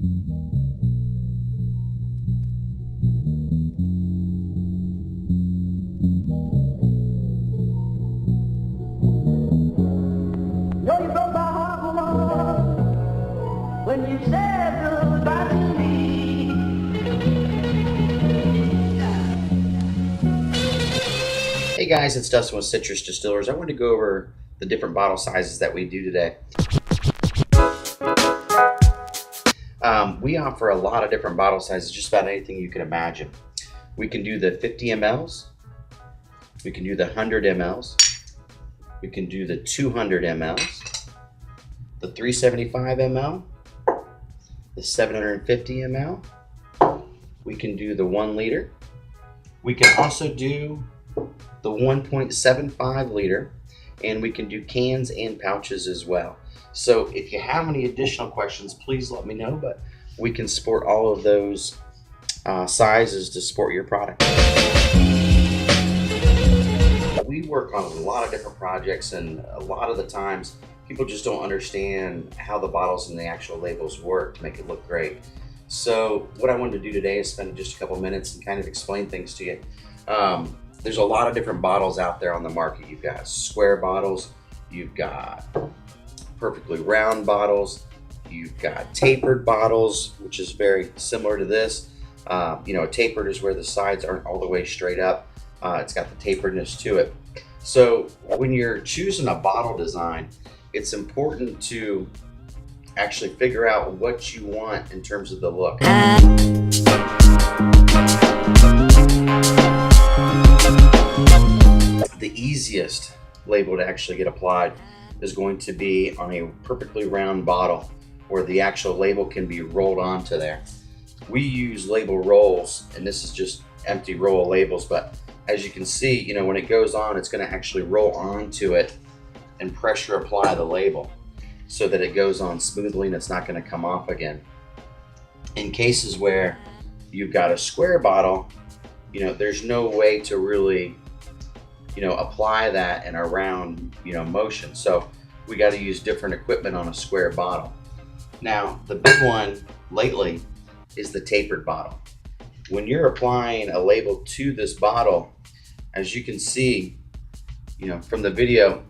Know you broke my heart, woman, when you said goodbye to me. Hey guys, it's Dustin with Citrus Distillers. I wanted to go over the different bottle sizes that we do today. We offer a lot of different bottle sizes, just about anything you can imagine. We can do the 50 mLs, we can do the 100 mLs, we can do the 200 mLs, the 375 ml, the 750 ml, we can do the 1 liter, we can also do the 1.75 liter, and we can do cans and pouches as well. So if you have any additional questions, please let me know, but we can support all of those sizes to support your product. We work on a lot of different projects, and a lot of the times people just don't understand how the bottles and the actual labels work to make it look great. So what I wanted to do today is spend just a couple minutes and kind of explain things to you. There's a lot of different bottles out there on the market. You've got square bottles, you've got perfectly round bottles, you've got tapered bottles, which is very similar to this. Tapered is where the sides aren't all the way straight up. It's got the taperedness to it. So when you're choosing a bottle design, it's important to actually figure out what you want in terms of the look. The easiest label to actually get applied is going to be on a perfectly round bottle where the actual label can be rolled onto there. We use label rolls, and this is just empty roll of labels, but as you can see, when it goes on, it's going to actually roll onto it and pressure apply the label so that it goes on smoothly and it's not going to come off again. In cases where you've got a square bottle, there's no way to really apply that in a round motion, so we got to use different equipment on a square bottle. Now the big one lately is the tapered bottle. When you're applying a label to this bottle, as you can see from the video,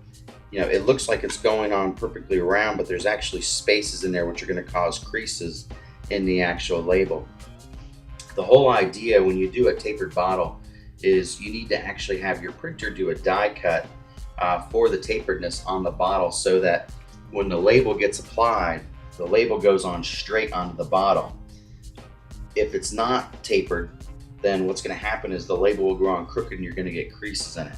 it looks like it's going on perfectly round, but there's actually spaces in there which are going to cause creases in the actual label. The whole idea when you do a tapered bottle is you need to actually have your printer do a die cut for the taperedness on the bottle, so that when the label gets applied, the label goes on straight onto the bottle. If it's not tapered, then what's going to happen is the label will go on crooked and you're going to get creases in it.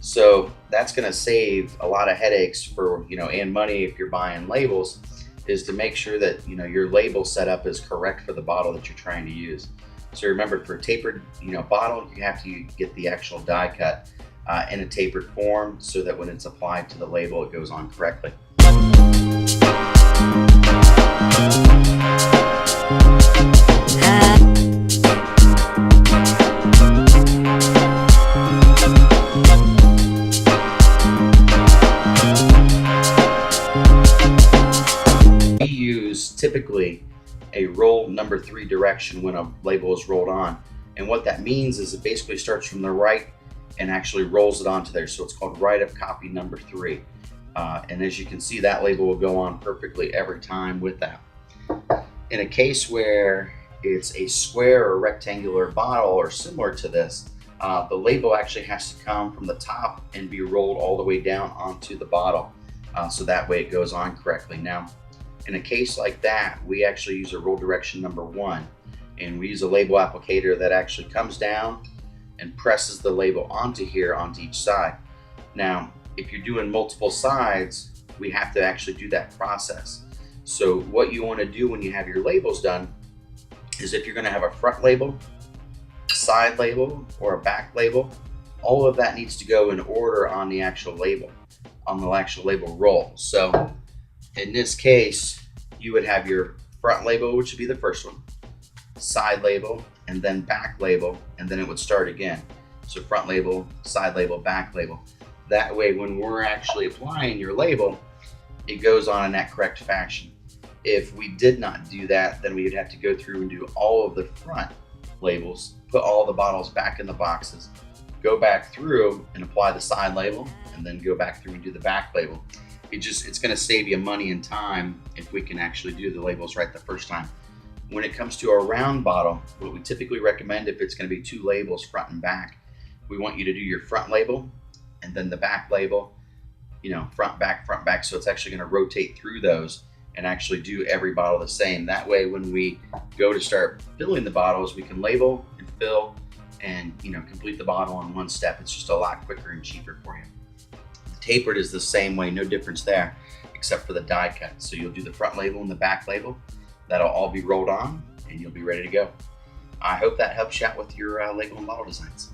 So that's going to save a lot of headaches for and money if you're buying labels, is to make sure that your label setup is correct for the bottle that you're trying to use. So remember, for a tapered bottle, you have to get the actual die cut in a tapered form so that when it's applied to the label, it goes on correctly. We use typically a roll number 3 direction when a label is rolled on, and what that means is it basically starts from the right and actually rolls it onto there, so it's called right of copy number 3. And as you can see, that label will go on perfectly every time with that. In a case where it's a square or rectangular bottle or similar to this, the label actually has to come from the top and be rolled all the way down onto the bottle, so that way it goes on correctly. Now in a case like that, we actually use a roll direction number 1, and we use a label applicator that actually comes down and presses the label onto here, onto each side. Now, if you're doing multiple sides, we have to actually do that process. So what you want to do when you have your labels done is, if you're going to have a front label, a side label, or a back label, all of that needs to go in order on the actual label, roll. So in this case, you would have your front label, which would be the first one, side label, and then back label, and then it would start again. So front label, side label, back label. That way, when we're actually applying your label, it goes on in that correct fashion. If we did not do that, then we would have to go through and do all of the front labels, put all the bottles back in the boxes, go back through and apply the side label, and then go back through and do the back label. It's going to save you money and time if we can actually do the labels right the first time. When it comes to a round bottle, what we typically recommend, if it's going to be 2 labels, front and back, we want you to do your front label and then the back label, front, back. So it's actually going to rotate through those and actually do every bottle the same. That way, when we go to start filling the bottles, we can label and fill and complete the bottle in one step. It's just a lot quicker and cheaper for you. The tapered is the same way, no difference there, except for the die cut. So you'll do the front label and the back label. That'll all be rolled on and you'll be ready to go. I hope that helps you out with your label and bottle designs.